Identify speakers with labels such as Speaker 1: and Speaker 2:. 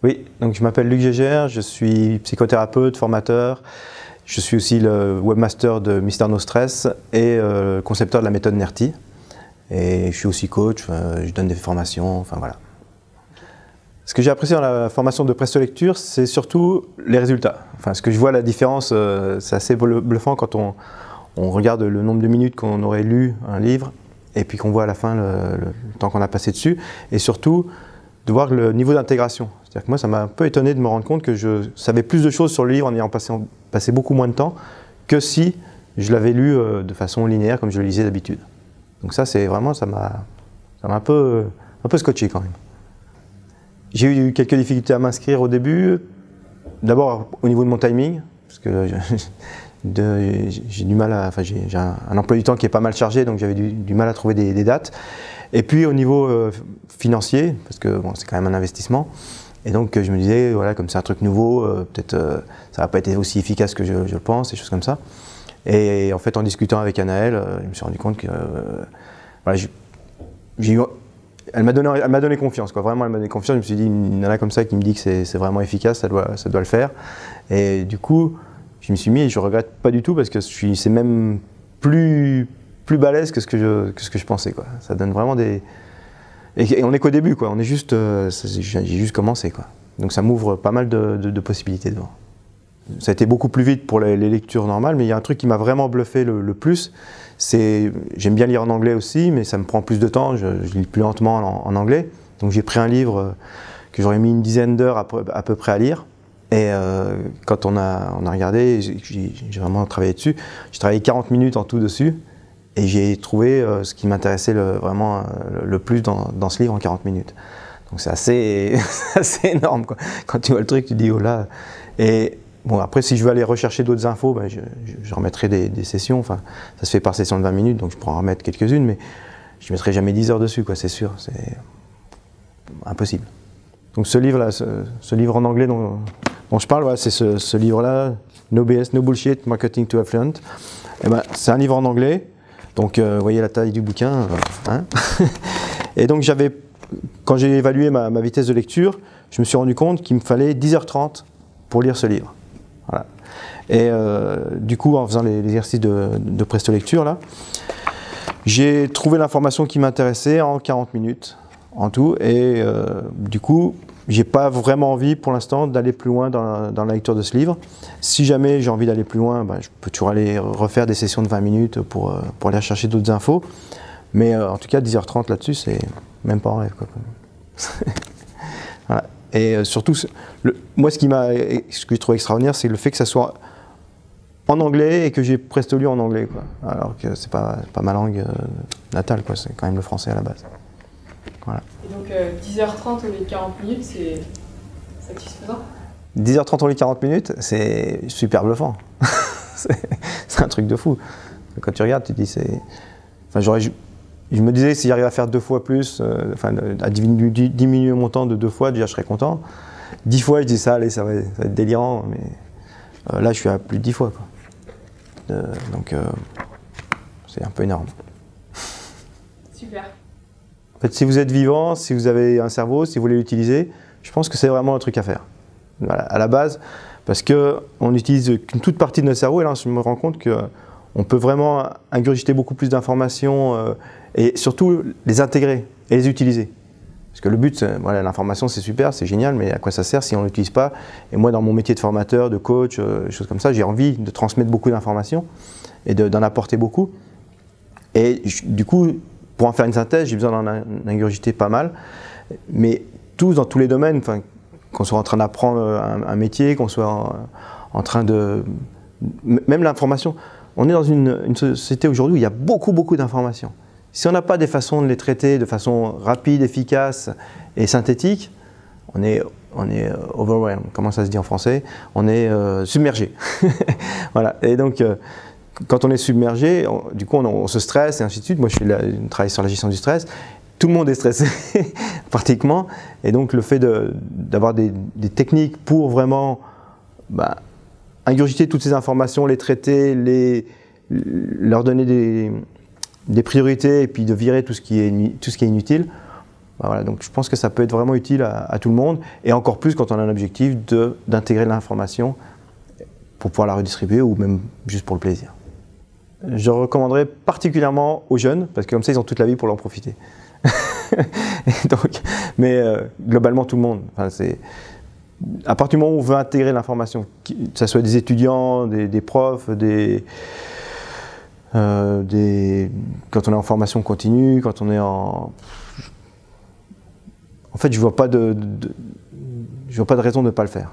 Speaker 1: Oui, donc je m'appelle Luc Gégère, je suis psychothérapeute, formateur. Je suis aussi le webmaster de Mister No Stress et concepteur de la méthode NERTI. Et je suis aussi coach, je donne des formations, enfin voilà. Ce que j'ai apprécié dans la formation de Presto Lecture, c'est surtout les résultats. Enfin, ce que je vois la différence, c'est assez bluffant quand on regarde le nombre de minutes qu'on aurait lu un livre et puis qu'on voit à la fin le temps qu'on a passé dessus. Et surtout, de voir le niveau d'intégration. C'est-à-dire que moi, ça m'a un peu étonné de me rendre compte que je savais plus de choses sur le livre en ayant passé beaucoup moins de temps que si je l'avais lu de façon linéaire comme je le lisais d'habitude. Donc ça, c'est vraiment, ça m'a un peu scotché quand même. J'ai eu quelques difficultés à m'inscrire au début. D'abord au niveau de mon timing, parce que j'ai du mal à, enfin j'ai un emploi du temps qui est pas mal chargé, donc j'avais du mal à trouver des dates. Et puis au niveau financier, parce que bon, c'est quand même un investissement. Et donc je me disais, voilà, comme c'est un truc nouveau, peut-être ça va pas être aussi efficace que je le pense, des choses comme ça. Et en fait, en discutant avec Anaëlle, je me suis rendu compte que voilà, elle m'a donné confiance, quoi. Vraiment, elle m'a donné confiance. Je me suis dit, il y en a comme ça qui me dit que c'est vraiment efficace, ça doit le faire. Et du coup, je me suis mis et je regrette pas du tout parce que c'est même plus balèze que ce que je pensais, quoi. Ça donne vraiment des... Et on n'est qu'au début, quoi. On est juste... j'ai juste commencé, quoi. Donc ça m'ouvre pas mal de possibilités devant. Ça a été beaucoup plus vite pour les lectures normales, mais il y a un truc qui m'a vraiment bluffé le plus, c'est... J'aime bien lire en anglais aussi, mais ça me prend plus de temps, je lis plus lentement en anglais. Donc j'ai pris un livre que j'aurais mis une dizaine d'heures à peu près à lire. Et quand on a regardé, j'ai vraiment travaillé dessus. J'ai travaillé 40 minutes en tout dessus. Et j'ai trouvé ce qui m'intéressait vraiment le plus dans ce livre en 40 minutes. Donc c'est assez énorme, quoi. Quand tu vois le truc, tu te dis oh là. Et bon, après, si je veux aller rechercher d'autres infos, ben, je remettrai des sessions. Enfin, ça se fait par session de 20 minutes, donc je pourrais en remettre quelques-unes, mais je ne mettrai jamais 10 heures dessus, quoi, c'est sûr. C'est impossible. Donc ce livre-là, ce livre en anglais dont je parle, voilà, c'est ce livre-là, No BS, No Bullshit, Marketing to Affluent. Et ben, c'est un livre en anglais. Donc, vous voyez la taille du bouquin. Hein. Et donc, quand j'ai évalué ma vitesse de lecture, je me suis rendu compte qu'il me fallait 10h30 pour lire ce livre. Voilà. Et du coup, en faisant l'exercice de Presto Lecture, là, j'ai trouvé l'information qui m'intéressait en 40 minutes en tout. Et du coup, j'ai pas vraiment envie pour l'instant d'aller plus loin dans la lecture de ce livre. Si jamais j'ai envie d'aller plus loin, ben, je peux toujours aller refaire des sessions de 20 minutes pour aller chercher d'autres infos. Mais en tout cas, 10h30 là-dessus, c'est même pas en rêve, quoi. Voilà. Et surtout, moi, ce que je trouve extraordinaire, c'est le fait que ça soit en anglais et que j'ai Presto lu en anglais, quoi. Alors que c'est pas ma langue natale, quoi. C'est quand même le français à la base. Voilà.
Speaker 2: Et donc 10h30 au lieu de 40 minutes, c'est satisfaisant?
Speaker 1: 10h30 au lieu de 40 minutes, c'est super bluffant. C'est un truc de fou. Quand tu regardes, tu te dis c'est... Enfin, je me disais si j'arrive à faire 2 fois plus, à diminuer mon temps de 2 fois, déjà je serais content. 10 fois, je dis ça, allez, ça va être délirant, mais là je suis à plus de 10 fois, quoi. Donc c'est un peu énorme.
Speaker 2: Super.
Speaker 1: En fait, si vous êtes vivant, si vous avez un cerveau, si vous voulez l'utiliser, je pense que c'est vraiment un truc à faire. Voilà, à la base, parce qu'on n'utilise qu'une toute partie de notre cerveau, et là je me rends compte qu'on peut vraiment ingurgiter beaucoup plus d'informations et surtout les intégrer et les utiliser. Parce que le but, voilà, l'information c'est super, c'est génial, mais à quoi ça sert si on ne l'utilise pas? Et moi, dans mon métier de formateur, de coach, des choses comme ça, j'ai envie de transmettre beaucoup d'informations et d'en apporter beaucoup. Et du coup, pour en faire une synthèse, j'ai besoin d'en ingurgiter pas mal, mais dans tous les domaines, qu'on soit en train d'apprendre un métier, qu'on soit en train de... Même l'information, on est dans une société aujourd'hui où il y a beaucoup d'informations. Si on n'a pas des façons de les traiter de façon rapide, efficace et synthétique, on est overwhelmed, comment ça se dit en français? On est submergé. Voilà, et donc... quand on est submergé, du coup on se stresse et ainsi de suite. Moi je travaille sur la gestion du stress. Tout le monde est stressé pratiquement. Et donc le fait d'avoir des techniques pour vraiment ingurgiter toutes ces informations, les traiter, leur donner des priorités et puis de virer tout ce qui est inutile, Voilà, donc je pense que ça peut être vraiment utile à tout le monde, et encore plus quand on a un objectif d'intégrer l'information pour pouvoir la redistribuer ou même juste pour le plaisir. Je recommanderais particulièrement aux jeunes, parce que comme ça ils ont toute la vie pour en profiter. Donc, mais globalement tout le monde. Enfin, à partir du moment où on veut intégrer l'information, que ce soit des étudiants, des profs, quand on est en formation continue, quand on est en... En fait, je vois pas de raison de ne pas le faire.